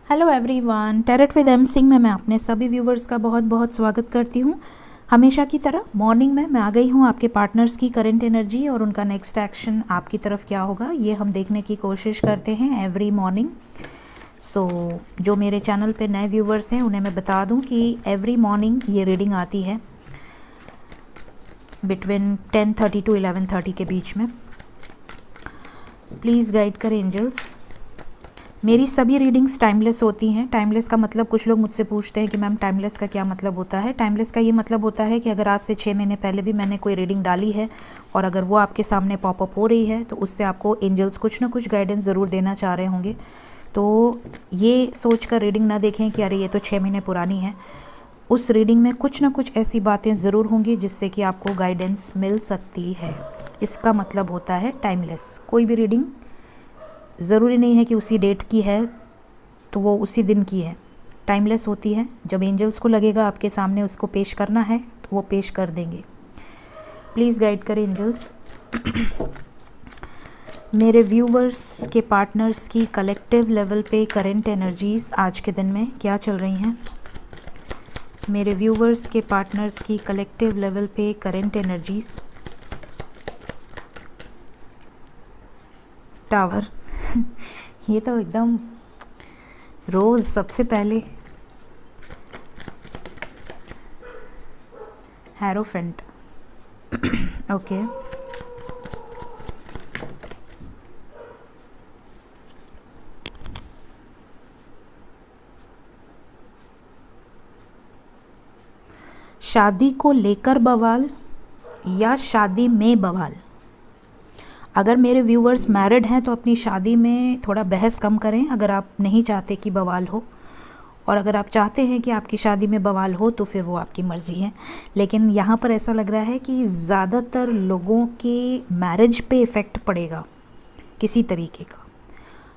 Hello everyone, tarot with M Singh में मैं अपने सभी व्यूवर्स का बहुत बहुत स्वागत करती हूँ। हमेशा की तरह मॉर्निंग में मैं आ गई हूँ आपके पार्टनर्स की करंट एनर्जी और उनका नेक्स्ट एक्शन आपकी तरफ क्या होगा ये हम देखने की कोशिश करते हैं एवरी मॉर्निंग। सो जो मेरे चैनल पे नए व्यूवर्स हैं उन्हें मैं बता दूँ कि एवरी मॉर्निंग ये रीडिंग आती है बिटवीन 10:30 to 11:30 के बीच में। प्लीज़ गाइड कर एंजल्स। मेरी सभी रीडिंग्स टाइमलेस होती हैं। टाइमलेस का मतलब कुछ लोग मुझसे पूछते हैं कि मैम टाइमलेस का क्या मतलब होता है। टाइमलेस का ये मतलब होता है कि अगर आज से 6 महीने पहले भी मैंने कोई रीडिंग डाली है और अगर वो आपके सामने पॉपअप हो रही है तो उससे आपको एंजल्स कुछ ना कुछ गाइडेंस ज़रूर देना चाह रहे होंगे। तो ये सोच कर रीडिंग ना देखें कि अरे ये तो 6 महीने पुरानी है। उस रीडिंग में कुछ ना कुछ ऐसी बातें ज़रूर होंगी जिससे कि आपको गाइडेंस मिल सकती है। इसका मतलब होता है टाइमलेस। कोई भी रीडिंग ज़रूरी नहीं है कि उसी डेट की है तो वो उसी दिन की है। टाइमलेस होती है। जब एंजल्स को लगेगा आपके सामने उसको पेश करना है तो वो पेश कर देंगे। प्लीज़ गाइड करें एंजल्स। मेरे व्यूवर्स के पार्टनर्स की कलेक्टिव लेवल पे करंट एनर्जीज़ आज के दिन में क्या चल रही हैं। मेरे व्यूवर्स के पार्टनर्स की कलेक्टिव लेवल पे करंट एनर्जीज़। टावर ये तो एकदम रोज़ सबसे पहले हैरोफेंट। ओके, शादी को लेकर बवाल या शादी में बवाल। अगर मेरे व्यूवर्स मैरिड हैं तो अपनी शादी में थोड़ा बहस कम करें अगर आप नहीं चाहते कि बवाल हो, और अगर आप चाहते हैं कि आपकी शादी में बवाल हो तो फिर वो आपकी मर्ज़ी है। लेकिन यहाँ पर ऐसा लग रहा है कि ज़्यादातर लोगों के मैरिज पे इफ़ेक्ट पड़ेगा किसी तरीके का।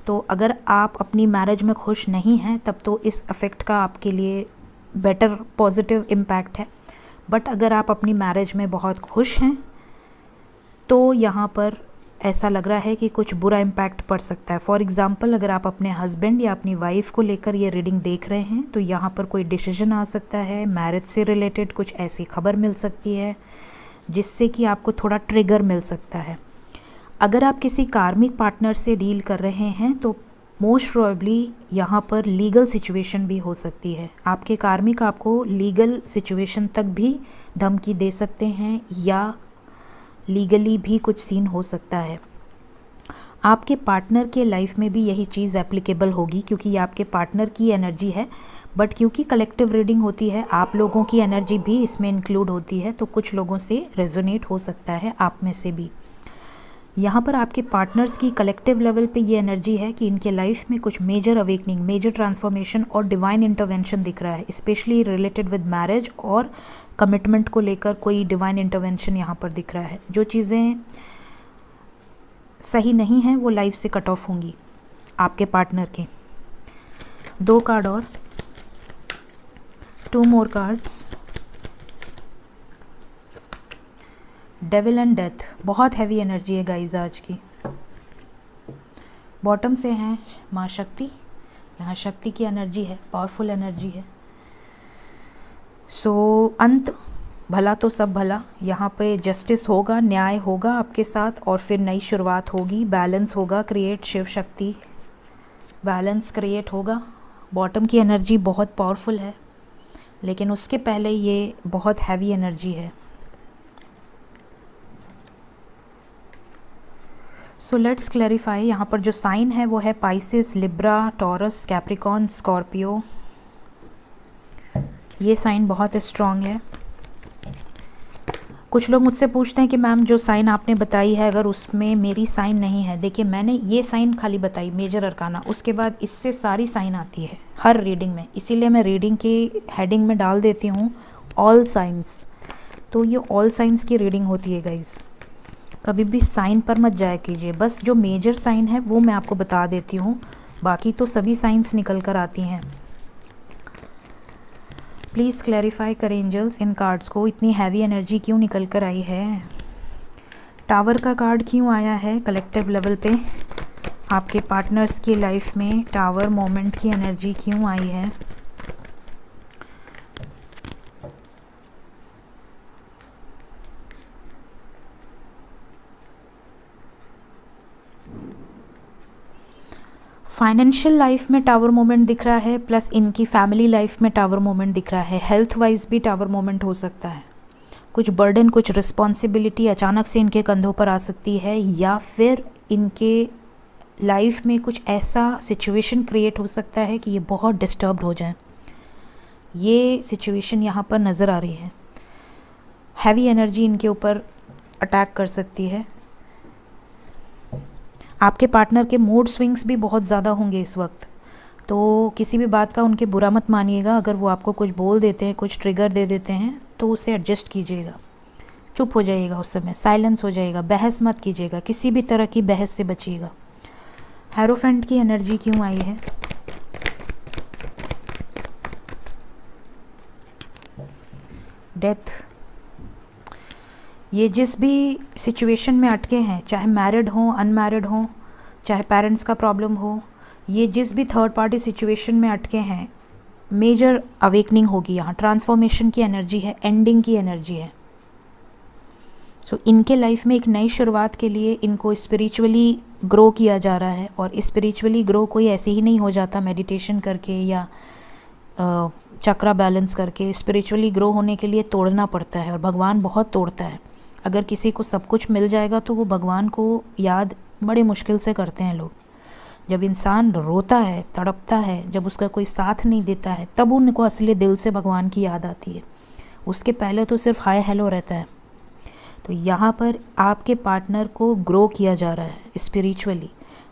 तो अगर आप अपनी मैरिज में खुश नहीं हैं तब तो इस अफेक्ट का आपके लिए बेटर पॉजिटिव इम्पैक्ट है। बट अगर आप अपनी मैरिज में बहुत खुश हैं तो यहाँ पर ऐसा लग रहा है कि कुछ बुरा इम्पैक्ट पड़ सकता है। फॉर एग्ज़ाम्पल, अगर आप अपने हस्बैंड या अपनी वाइफ को लेकर ये रीडिंग देख रहे हैं तो यहाँ पर कोई डिसीजन आ सकता है। मैरिज से रिलेटेड कुछ ऐसी खबर मिल सकती है जिससे कि आपको थोड़ा ट्रिगर मिल सकता है। अगर आप किसी कार्मिक पार्टनर से डील कर रहे हैं तो मोस्ट प्रोबेबली यहाँ पर लीगल सिचुएशन भी हो सकती है। आपके कार्मिक आपको लीगल सिचुएशन तक भी धमकी दे सकते हैं या लीगली भी कुछ सीन हो सकता है। आपके पार्टनर के लाइफ में भी यही चीज़ एप्लीकेबल होगी क्योंकि ये आपके पार्टनर की एनर्जी है। बट क्योंकि कलेक्टिव रीडिंग होती है आप लोगों की एनर्जी भी इसमें इंक्लूड होती है तो कुछ लोगों से रेजोनेट हो सकता है, आप में से भी। यहाँ पर आपके पार्टनर्स की कलेक्टिव लेवल पे ये एनर्जी है कि इनके लाइफ में कुछ मेजर अवेकनिंग, मेजर ट्रांसफॉर्मेशन और डिवाइन इंटरवेंशन दिख रहा है, स्पेशली रिलेटेड विद मैरिज और कमिटमेंट को लेकर कोई डिवाइन इंटरवेंशन यहाँ पर दिख रहा है। जो चीज़ें सही नहीं हैं वो लाइफ से कट ऑफ होंगी आपके पार्टनर के। 2 कार्ड और 2 more cards. Devil and death, बहुत हैवी एनर्जी है गाइज आज की। बॉटम से हैं माँ शक्ति, यहाँ शक्ति की एनर्जी है, पावरफुल एनर्जी है। सो अंत भला तो सब भला, यहाँ पे जस्टिस होगा, न्याय होगा आपके साथ और फिर नई शुरुआत होगी, बैलेंस होगा create, Shiv Shakti balance create होगा। बॉटम की एनर्जी बहुत पावरफुल है लेकिन उसके पहले ये बहुत हैवी एनर्जी है। So let's clarify. यहाँ पर जो साइन है वो है Pisces, Libra, taurus, Capricorn, Scorpio. ये साइन बहुत स्ट्रॉन्ग है। कुछ लोग मुझसे पूछते हैं कि मैम जो साइन आपने बताई है अगर उसमें मेरी साइन नहीं है। देखिए मैंने ये साइन खाली बताई मेजर अरकाना, उसके बाद इससे सारी साइन आती है हर रीडिंग में, इसीलिए मैं रीडिंग की हेडिंग में डाल देती हूँ ऑल साइंस। तो ये ऑल साइंस की रीडिंग होती है गाइज़। कभी भी साइन पर मत जाया कीजिए, बस जो मेजर साइन है वो मैं आपको बता देती हूँ, बाकी तो सभी साइंस निकल कर आती हैं। प्लीज़ क्लैरिफाई करें एंजल्स, इन कार्ड्स को इतनी हैवी एनर्जी क्यों निकल कर आई है। टावर का कार्ड क्यों आया है कलेक्टिव लेवल पे। आपके पार्टनर्स की लाइफ में टावर मोमेंट की एनर्जी क्यों आई है? फाइनेंशियल लाइफ में टावर मोमेंट दिख रहा है, प्लस इनकी फैमिली लाइफ में टावर मोमेंट दिख रहा है। हेल्थ वाइज भी टावर मोमेंट हो सकता है। कुछ बर्डन, कुछ रिस्पॉन्सिबिलिटी अचानक से इनके कंधों पर आ सकती है, या फिर इनके लाइफ में कुछ ऐसा सिचुएशन क्रिएट हो सकता है कि ये बहुत डिस्टर्ब्ड हो जाए। ये सिचुएशन यहाँ पर नज़र आ रही है। हैवी एनर्जी इनके ऊपर अटैक कर सकती है। आपके पार्टनर के मूड स्विंग्स भी बहुत ज़्यादा होंगे इस वक्त, तो किसी भी बात का उनके बुरा मत मानिएगा। अगर वो आपको कुछ बोल देते हैं, कुछ ट्रिगर दे देते हैं, तो उसे एडजस्ट कीजिएगा। चुप हो जाइएगा, उस समय साइलेंस हो जाएगा। बहस मत कीजिएगा, किसी भी तरह की बहस से बचिएगा। हेरोफेंट की एनर्जी क्यों आई है? डेथ। ये जिस भी सिचुएशन में अटके हैं, चाहे मैरिड हों, अनमैरिड हों, चाहे पेरेंट्स का प्रॉब्लम हो, ये जिस भी थर्ड पार्टी सिचुएशन में अटके हैं, मेजर अवेकनिंग होगी यहाँ। ट्रांसफॉर्मेशन की एनर्जी है, एंडिंग की एनर्जी है। सो इनके लाइफ में एक नई शुरुआत के लिए इनको स्पिरिचुअली ग्रो किया जा रहा है। और स्पिरिचुअली ग्रो कोई ऐसे ही नहीं हो जाता मेडिटेशन करके या चक्रा बैलेंस करके। स्पिरिचुअली ग्रो होने के लिए तोड़ना पड़ता है, और भगवान बहुत तोड़ता है। अगर किसी को सब कुछ मिल जाएगा तो वो भगवान को याद बड़े मुश्किल से करते हैं लोग। जब इंसान रोता है, तड़पता है, जब उसका कोई साथ नहीं देता है, तब उनको असली दिल से भगवान की याद आती है। उसके पहले तो सिर्फ हाय हेलो रहता है। तो यहाँ पर आपके पार्टनर को ग्रो किया जा रहा है स्पिरिचुअली,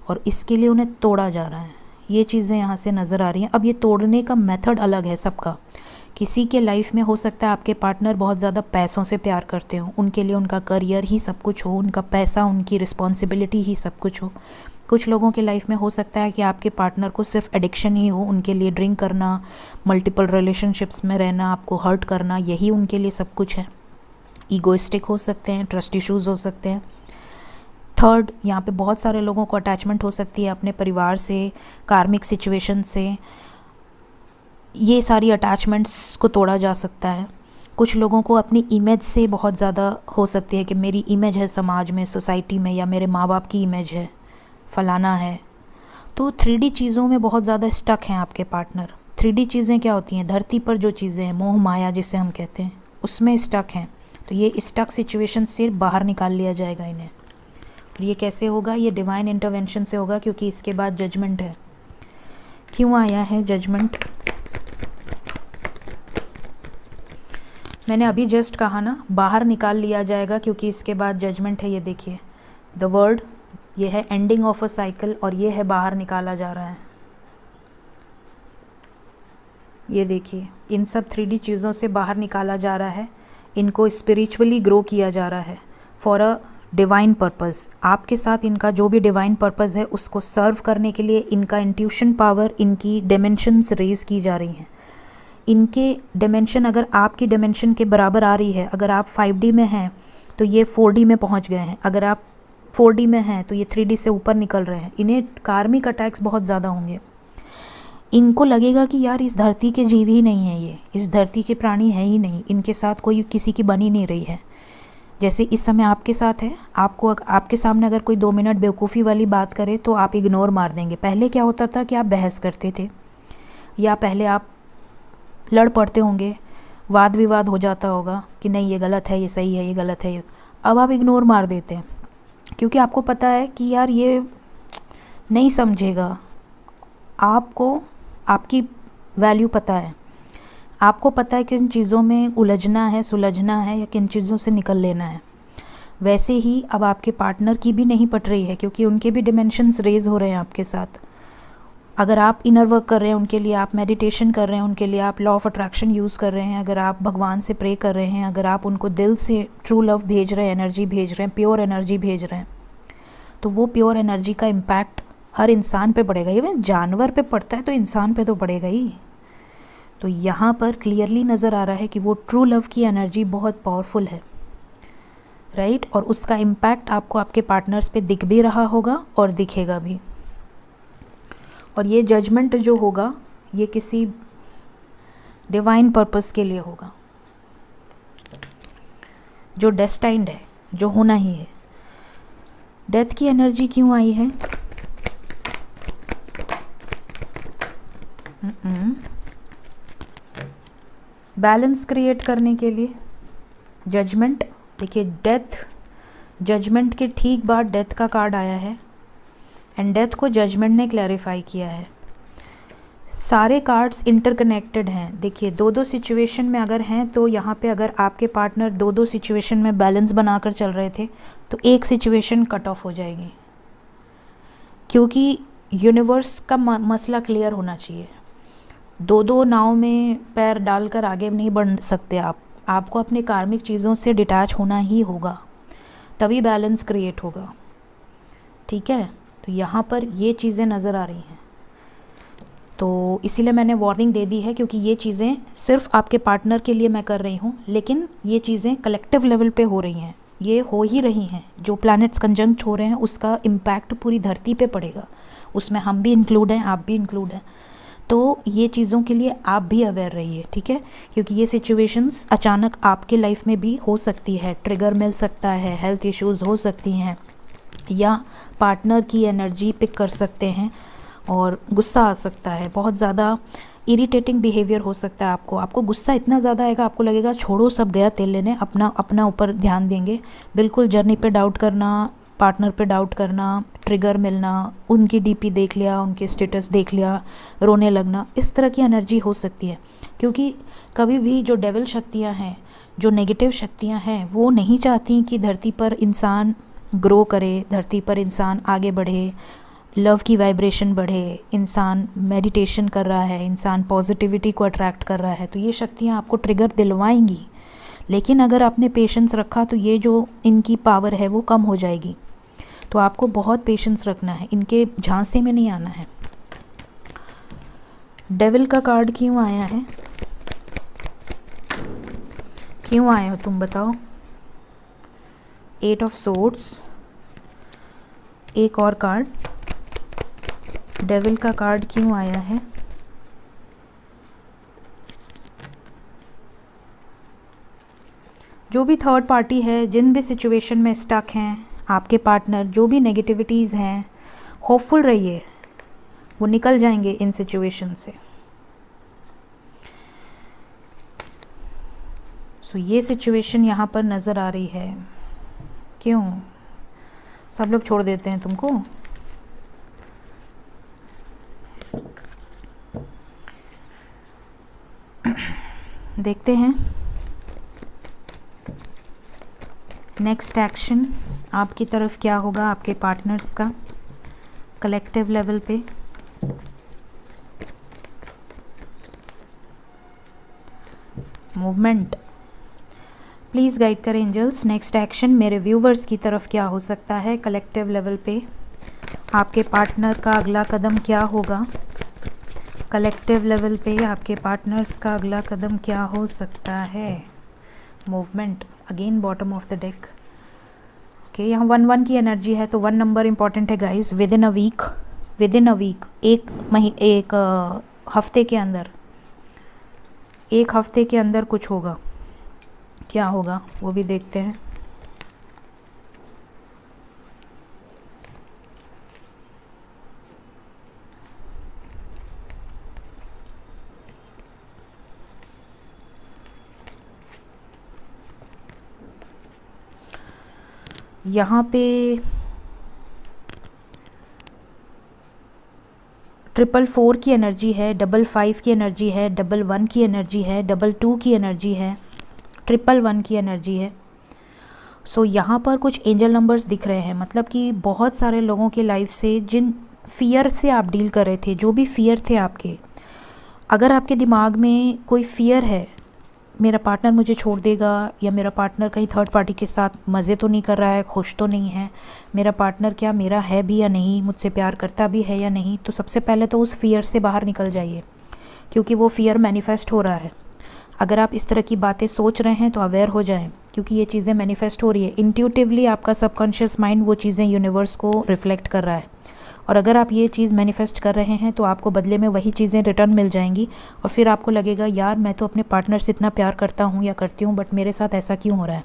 और इसके लिए उन्हें तोड़ा जा रहा है। ये चीज़ें यहाँ से नज़र आ रही हैं। अब ये तोड़ने का मेथड अलग है सबका। किसी के लाइफ में हो सकता है आपके पार्टनर बहुत ज़्यादा पैसों से प्यार करते हो, उनके लिए उनका करियर ही सब कुछ हो, उनका पैसा, उनकी रिस्पॉन्सिबिलिटी ही सब कुछ हो। कुछ लोगों के लाइफ में हो सकता है कि आपके पार्टनर को सिर्फ एडिक्शन ही हो, उनके लिए ड्रिंक करना, मल्टीपल रिलेशनशिप्स में रहना, आपको हर्ट करना, यही उनके लिए सब कुछ है। ईगोइस्टिक हो सकते हैं, ट्रस्ट इश्यूज़ हो सकते हैं। थर्ड, यहाँ पे बहुत सारे लोगों को अटैचमेंट हो सकती है अपने परिवार से, कार्मिक सिचुएशन से। ये सारी अटैचमेंट्स को तोड़ा जा सकता है। कुछ लोगों को अपनी इमेज से बहुत ज़्यादा हो सकती है कि मेरी इमेज है समाज में, सोसाइटी में, या मेरे माँ बाप की इमेज है, फलाना है। तो 3D चीज़ों में बहुत ज़्यादा स्टक हैं आपके पार्टनर। 3D चीज़ें क्या होती हैं? धरती पर जो चीज़ें हैं, मोह माया जिसे हम कहते हैं, उसमें स्टक हैं। तो ये स्टक सिचुएशन से बाहर निकाल लिया जाएगा इन्हें। और ये कैसे होगा? ये डिवाइन इंटरवेंशन से होगा, क्योंकि इसके बाद जजमेंट है। क्यों आया है जजमेंट? मैंने अभी जस्ट कहा ना, बाहर निकाल लिया जाएगा, क्योंकि इसके बाद जजमेंट है। ये देखिए, द वर्ड, ये है एंडिंग ऑफ अ साइकिल, और ये है बाहर निकाला जा रहा है। ये देखिए, इन सब 3D चीज़ों से बाहर निकाला जा रहा है। इनको स्पिरिचुअली ग्रो किया जा रहा है फॉर अ डिवाइन पर्पज़। आपके साथ इनका जो भी डिवाइन पर्पज़ है, उसको सर्व करने के लिए इनका इंट्यूशन पावर, इनकी डिमेंशंस रेज की जा रही हैं। इनके डिमेंशन अगर आपकी डिमेंशन के बराबर आ रही है, अगर आप 5D में हैं तो ये 4D में पहुंच गए हैं, अगर आप 4D में हैं तो ये 3D से ऊपर निकल रहे हैं। इन्हें कार्मिक अटैक्स बहुत ज़्यादा होंगे। इनको लगेगा कि यार इस धरती के जीव ही नहीं है, ये इस धरती के प्राणी है ही नहीं, इनके साथ कोई किसी की बनी नहीं रही है। जैसे इस समय आपके साथ है, आपको आपके सामने अगर कोई 2 मिनट बेवकूफ़ी वाली बात करे तो आप इग्नोर मार देंगे। पहले क्या होता था कि आप बहस करते थे, या पहले आप लड़ पड़ते होंगे, वाद विवाद हो जाता होगा कि नहीं ये गलत है, ये सही है, ये गलत है। अब आप इग्नोर मार देते हैं, क्योंकि आपको पता है कि यार ये नहीं समझेगा। आपको आपकी वैल्यू पता है, आपको पता है किन चीज़ों में उलझना है, सुलझना है, या किन चीज़ों से निकल लेना है। वैसे ही अब आपके पार्टनर की भी नहीं पट रही है, क्योंकि उनके भी डिमेंशंस रेज हो रहे हैं आपके साथ। अगर आप इनर वर्क कर रहे हैं उनके लिए, आप मेडिटेशन कर रहे हैं उनके लिए, आप लॉ ऑफ अट्रैक्शन यूज़ कर रहे हैं, अगर आप भगवान से प्रे कर रहे हैं, अगर आप उनको दिल से ट्रू लव भेज रहे हैं, एनर्जी भेज रहे हैं, प्योर एनर्जी भेज रहे हैं, तो वो प्योर एनर्जी का इम्पैक्ट हर इंसान पे पड़ेगा। इवन जानवर पे पड़ता है तो इंसान पे तो पड़ेगा ही। तो यहाँ पर क्लियरली नज़र आ रहा है कि वो ट्रू लव की एनर्जी बहुत पावरफुल है, राइट। और उसका इम्पैक्ट आपको आपके पार्टनर्स पे दिख भी रहा होगा और दिखेगा भी। और ये जजमेंट जो होगा ये किसी डिवाइन पर्पस के लिए होगा, जो डेस्टाइंड है, जो होना ही है। डेथ की एनर्जी क्यों आई है? बैलेंस क्रिएट करने के लिए। जजमेंट, देखिए डेथ, जजमेंट के ठीक बाद डेथ का कार्ड आया है एंड डेथ को जजमेंट ने क्लैरिफाई किया है। सारे कार्ड्स इंटरकनेक्टेड हैं। देखिए दो दो सिचुएशन में अगर हैं तो यहाँ पे अगर आपके पार्टनर दो दो सिचुएशन में बैलेंस बनाकर चल रहे थे तो एक सिचुएशन कट ऑफ हो जाएगी, क्योंकि यूनिवर्स का मसला क्लियर होना चाहिए। दो दो नाव में पैर डालकर आगे नहीं बढ़ सकते आप। आपको अपने कार्मिक चीज़ों से डिटैच होना ही होगा, तभी बैलेंस क्रिएट होगा। ठीक है, तो यहाँ पर ये चीज़ें नज़र आ रही हैं, तो इसीलिए मैंने वार्निंग दे दी है, क्योंकि ये चीज़ें सिर्फ आपके पार्टनर के लिए मैं कर रही हूँ, लेकिन ये चीज़ें कलेक्टिव लेवल पे हो रही हैं, ये हो ही रही हैं। जो प्लैनेट्स कंजंक्ट हो रहे हैं उसका इम्पैक्ट पूरी धरती पे पड़ेगा, उसमें हम भी इंक्लूड हैं, आप भी इंक्लूड हैं। तो ये चीज़ों के लिए आप भी अवेयर रहिए, ठीक है, क्योंकि ये सिचुएशंस अचानक आपके लाइफ में भी हो सकती है। ट्रिगर मिल सकता है, हेल्थ इश्यूज़ हो सकती हैं, या पार्टनर की एनर्जी पिक कर सकते हैं और गुस्सा आ सकता है, बहुत ज़्यादा इरिटेटिंग बिहेवियर हो सकता है। आपको गुस्सा इतना ज़्यादा आएगा, आपको लगेगा छोड़ो सब गया तेल लेने, अपना ऊपर ध्यान देंगे। बिल्कुल जर्नी पे डाउट करना, पार्टनर पे डाउट करना, ट्रिगर मिलना, उनकी डीपी देख लिया, उनके स्टेटस देख लिया, रोने लगना, इस तरह की एनर्जी हो सकती है। क्योंकि कभी भी जो डेविल शक्तियाँ हैं, जो नेगेटिव शक्तियाँ हैं, वो नहीं चाहती कि धरती पर इंसान ग्रो करे, धरती पर इंसान आगे बढ़े, लव की वाइब्रेशन बढ़े, इंसान मेडिटेशन कर रहा है, इंसान पॉजिटिविटी को अट्रैक्ट कर रहा है। तो ये शक्तियाँ आपको ट्रिगर दिलवाएंगी, लेकिन अगर आपने पेशेंस रखा तो ये जो इनकी पावर है वो कम हो जाएगी। तो आपको बहुत पेशेंस रखना है, इनके झांसे में नहीं आना है। डेविल का कार्ड क्यों आया है? क्यों आए हो तुम बताओ? 8 ऑफ सोर्ड्स, एक और कार्ड, डेविल का कार्ड क्यों आया है? जो भी थर्ड पार्टी है, जिन भी सिचुएशन में स्टक हैं आपके पार्टनर, जो भी नेगेटिविटीज़ हैं, होपफुल रहिए, वो निकल जाएंगे इन सिचुएशन से। सो ये सिचुएशन यहाँ पर नज़र आ रही है। क्यों सब लोग छोड़ देते हैं तुमको? देखते हैं नेक्स्ट एक्शन आपकी तरफ क्या होगा, आपके पार्टनर्स का कलेक्टिव लेवल पे। मूवमेंट प्लीज़ गाइड करें एंजल्स। नेक्स्ट एक्शन मेरे व्यूवर्स की तरफ क्या हो सकता है कलेक्टिव लेवल पे? आपके पार्टनर का अगला कदम क्या होगा कलेक्टिव लेवल पे? आपके पार्टनर्स का अगला कदम क्या हो सकता है? Movement again bottom of the deck. Okay, यहाँ 1-1 की एनर्जी है, तो 1 नंबर इंपॉर्टेंट है guys. Within a week, एक हफ्ते के अंदर, एक हफ्ते के अंदर कुछ होगा। क्या होगा वो भी देखते हैं। यहाँ पे 444 की एनर्जी है, 55 की एनर्जी है, 11 की एनर्जी है, 22 की एनर्जी है, 111 की एनर्जी है। सो यहाँ पर कुछ एंजल नंबर्स दिख रहे हैं, मतलब कि बहुत सारे लोगों के लाइफ से जिन फियर से आप डील कर रहे थे, जो भी फियर थे आपके, अगर आपके दिमाग में कोई फियर है, मेरा पार्टनर मुझे छोड़ देगा, या मेरा पार्टनर कहीं थर्ड पार्टी के साथ मज़े तो नहीं कर रहा है, खुश तो नहीं है, मेरा पार्टनर क्या मेरा है भी या नहीं, मुझसे प्यार करता भी है या नहीं, तो सबसे पहले तो उस फियर से बाहर निकल जाइए, क्योंकि वो फियर मैनिफेस्ट हो रहा है। अगर आप इस तरह की बातें सोच रहे हैं तो अवेयर हो जाएं, क्योंकि ये चीज़ें मैनिफेस्ट हो रही है। इंट्यूटिवली आपका सबकॉन्शियस माइंड वो चीज़ें यूनिवर्स को रिफ्लेक्ट कर रहा है, और अगर आप ये चीज़ मैनिफेस्ट कर रहे हैं तो आपको बदले में वही चीज़ें रिटर्न मिल जाएंगी और फिर आपको लगेगा यार मैं तो अपने पार्टनर से इतना प्यार करता हूँ या करती हूँ, बट मेरे साथ ऐसा क्यों हो रहा है।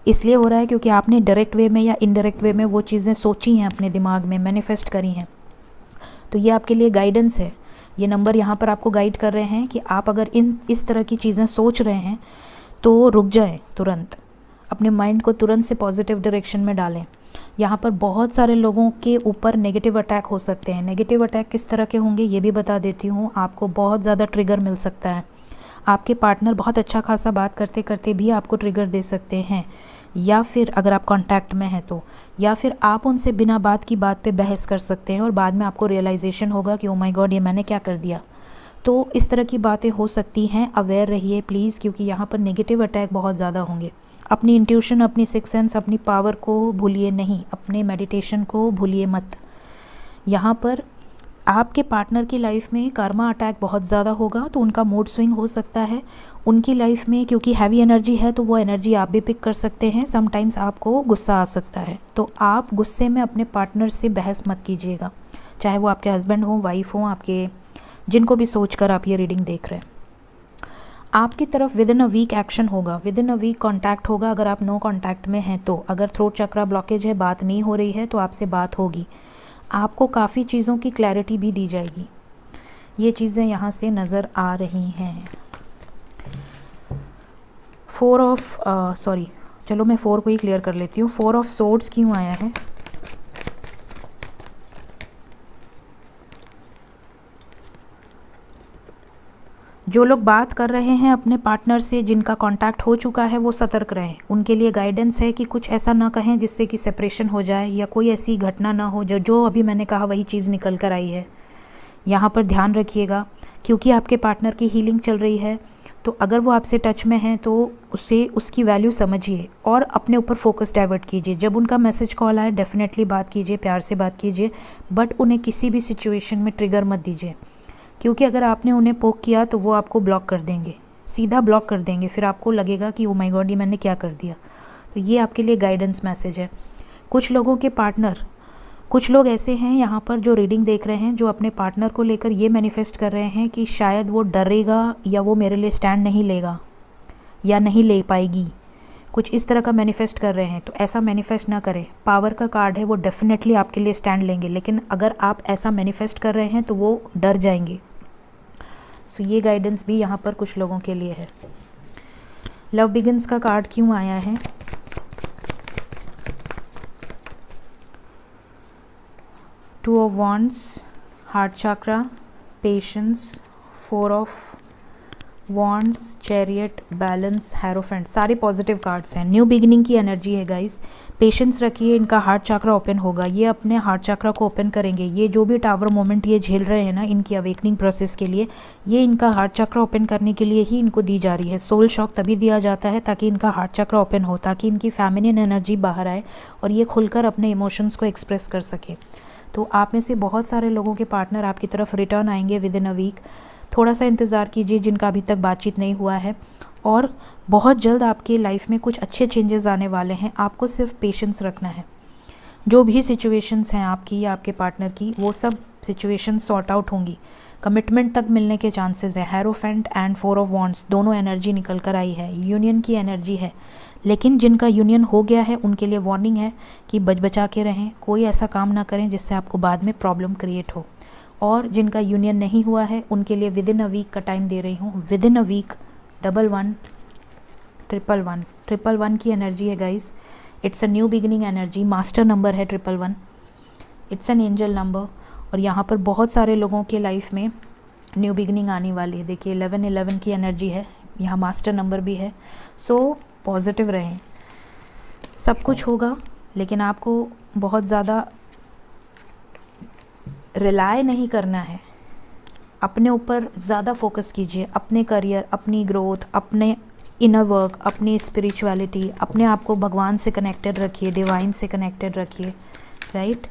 इसलिए हो रहा है क्योंकि आपने डायरेक्ट वे में या इनडायरेक्ट वे में वो चीज़ें सोची हैं, अपने दिमाग में मैनिफेस्ट करी हैं। तो ये आपके लिए गाइडेंस है। ये नंबर यहाँ पर आपको गाइड कर रहे हैं कि आप अगर इस तरह की चीज़ें सोच रहे हैं तो रुक जाएं, तुरंत अपने माइंड को तुरंत से पॉजिटिव डायरेक्शन में डालें। यहाँ पर बहुत सारे लोगों के ऊपर नेगेटिव अटैक हो सकते हैं। नेगेटिव अटैक किस तरह के होंगे ये भी बता देती हूँ। आपको बहुत ज़्यादा ट्रिगर मिल सकता है। आपके पार्टनर बहुत अच्छा खासा बात करते करते भी आपको ट्रिगर दे सकते हैं, या फिर अगर आप कांटेक्ट में हैं तो, या फिर आप उनसे बिना बात की बात पे बहस कर सकते हैं और बाद में आपको रियलाइजेशन होगा कि ओ माय गॉड ये मैंने क्या कर दिया। तो इस तरह की बातें हो सकती हैं। अवेयर रहिए प्लीज़, क्योंकि यहाँ पर नेगेटिव अटैक बहुत ज़्यादा होंगे। अपनी इंट्यूशन, अपनी सिक्स सेंस, अपनी पावर को भूलिए नहीं, अपने मेडिटेशन को भूलिए मत। यहाँ पर आपके पार्टनर की लाइफ में कर्मा अटैक बहुत ज़्यादा होगा, तो उनका मूड स्विंग हो सकता है उनकी लाइफ में, क्योंकि हैवी एनर्जी है तो वो एनर्जी आप भी पिक कर सकते हैं। समटाइम्स आपको गुस्सा आ सकता है, तो आप गुस्से में अपने पार्टनर से बहस मत कीजिएगा, चाहे वो आपके हस्बैंड हो, वाइफ हो, आपके जिनको भी सोचकर आप ये रीडिंग देख रहे हैं। आपकी तरफ within a week action होगा, within a week contact होगा। अगर आप नो कॉन्टैक्ट में हैं तो, अगर थ्रोट चक्रा ब्लॉकेज है, बात नहीं हो रही है, तो आपसे बात होगी। आपको काफ़ी चीज़ों की क्लैरिटी भी दी जाएगी। ये चीज़ें यहाँ से नज़र आ रही हैं। चलो मैं 4 को ही क्लियर कर लेती हूँ। 4 ऑफ सोर्ड्स क्यों आया है? जो लोग बात कर रहे हैं अपने पार्टनर से, जिनका कांटेक्ट हो चुका है, वो सतर्क रहें। उनके लिए गाइडेंस है कि कुछ ऐसा ना कहें जिससे कि सेपरेशन हो जाए या कोई ऐसी घटना ना हो। जो अभी मैंने कहा वही चीज़ निकल कर आई है। यहाँ पर ध्यान रखिएगा, क्योंकि आपके पार्टनर की हीलिंग चल रही है, तो अगर वो आपसे टच में हैं तो उसे उसकी वैल्यू समझिए और अपने ऊपर फोकस डाइवर्ट कीजिए। जब उनका मैसेज कॉल आए डेफिनेटली बात कीजिए, प्यार से बात कीजिए, बट उन्हें किसी भी सिचुएशन में ट्रिगर मत दीजिए, क्योंकि अगर आपने उन्हें पोक किया तो वो आपको ब्लॉक कर देंगे, सीधा ब्लॉक कर देंगे। फिर आपको लगेगा कि ओ माय गॉड ये मैंने क्या कर दिया। तो ये आपके लिए गाइडेंस मैसेज है। कुछ लोगों के पार्टनर, कुछ लोग ऐसे हैं यहाँ पर जो रीडिंग देख रहे हैं, जो अपने पार्टनर को लेकर ये मैनिफेस्ट कर रहे हैं कि शायद वो डरेगा या वो मेरे लिए स्टैंड नहीं लेगा या नहीं ले पाएगी, कुछ इस तरह का मैनिफेस्ट कर रहे हैं। तो ऐसा मैनिफेस्ट ना करें। पावर का कार्ड है, वो डेफिनेटली आपके लिए स्टैंड लेंगे, लेकिन अगर आप ऐसा मैनिफेस्ट कर रहे हैं तो वो डर जाएंगे। सो ये गाइडेंस भी यहाँ पर कुछ लोगों के लिए है। लव बिगिंस का कार्ड क्यों आया है? Two of wands, heart chakra, patience, 4 of wands, chariot, balance, hierophant, सारे पॉजिटिव कार्ड्स हैं। न्यू बिगिनिंग की एनर्जी है गाइस। पेशेंस रखिए, इनका हार्ट चक्रा ओपन होगा। ये अपने हार्ट चक्रा को ओपन करेंगे। ये जो भी टावर मोमेंट ये झेल रहे हैं ना, इनकी अवेकनिंग प्रोसेस के लिए, ये इनका हार्ट चक्रा ओपन करने के लिए ही इनको दी जा रही है। सोल शॉक तभी दिया जाता है ताकि इनका हार्ट चक्रा ओपन हो, ताकि इनकी फेमिनिन एनर्जी बाहर आए और ये खुलकर अपने इमोशंस को एक्सप्रेस कर सके। तो आप में से बहुत सारे लोगों के पार्टनर आपकी तरफ रिटर्न आएंगे विद इन अ वीक। थोड़ा सा इंतज़ार कीजिए जिनका अभी तक बातचीत नहीं हुआ है, और बहुत जल्द आपकी लाइफ में कुछ अच्छे चेंजेस आने वाले हैं। आपको सिर्फ पेशेंस रखना है। जो भी सिचुएशंस हैं आपकी या आपके पार्टनर की, वो सब सिचुएशन सॉर्ट आउट होंगी। कमिटमेंट तक मिलने के चांसेस है। हेरोफेंट एंड 4 ऑफ वॉन्ड्स दोनों एनर्जी निकल कर आई है। यूनियन की एनर्जी है, लेकिन जिनका यूनियन हो गया है उनके लिए वार्निंग है कि बचा के रहें, कोई ऐसा काम ना करें जिससे आपको बाद में प्रॉब्लम क्रिएट हो। और जिनका यूनियन नहीं हुआ है उनके लिए विद इन अ वीक का टाइम दे रही हूँ। विद इन अ वीक 11 111 की एनर्जी है guys. It's a new beginning energy. Master number है 1111। इट्स एन एंजल नंबर, और यहाँ पर बहुत सारे लोगों के लाइफ में न्यू बिगिनिंग आने वाली है। देखिए 1111 की एनर्जी है, यहाँ मास्टर नंबर भी है। सो पॉजिटिव रहें, सब कुछ होगा, लेकिन आपको बहुत ज़्यादा रिलाय नहीं करना है। अपने ऊपर ज़्यादा फोकस कीजिए, अपने करियर, अपनी ग्रोथ, अपने इनर वर्क, अपनी स्पिरिचुअलिटी, अपने आप को भगवान से कनेक्टेड रखिए, डिवाइन से कनेक्टेड रखिए। राइट,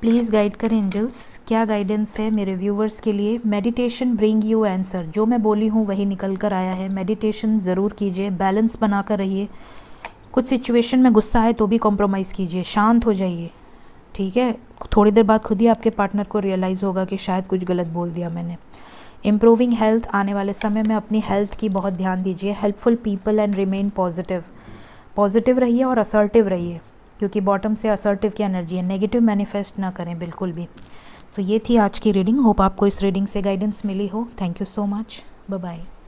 प्लीज़ गाइड करें एंजल्स, क्या गाइडेंस है मेरे व्यूवर्स के लिए। Meditation bring you answer. जो मैं बोली हूँ वही निकल कर आया है। मेडिटेशन ज़रूर कीजिए, बैलेंस बना कर रहिए। कुछ सिचुएशन में गुस्सा आए तो भी कॉम्प्रोमाइज़ कीजिए, शांत हो जाइए, ठीक है, थोड़ी देर बाद खुद ही आपके पार्टनर को रियलाइज़ होगा कि शायद कुछ गलत बोल दिया मैंने। इम्प्रूविंग हेल्थ, आने वाले समय में अपनी हेल्थ की बहुत ध्यान दीजिए। Helpful people and remain positive, positive रहिए और असर्टिव रहिए, क्योंकि बॉटम से असर्टिव की एनर्जी है। नेगेटिव मैनिफेस्ट ना करें बिल्कुल भी। सो ये थी आज की रीडिंग। होप आपको इस रीडिंग से गाइडेंस मिली हो। Thank you so much. Bye bye.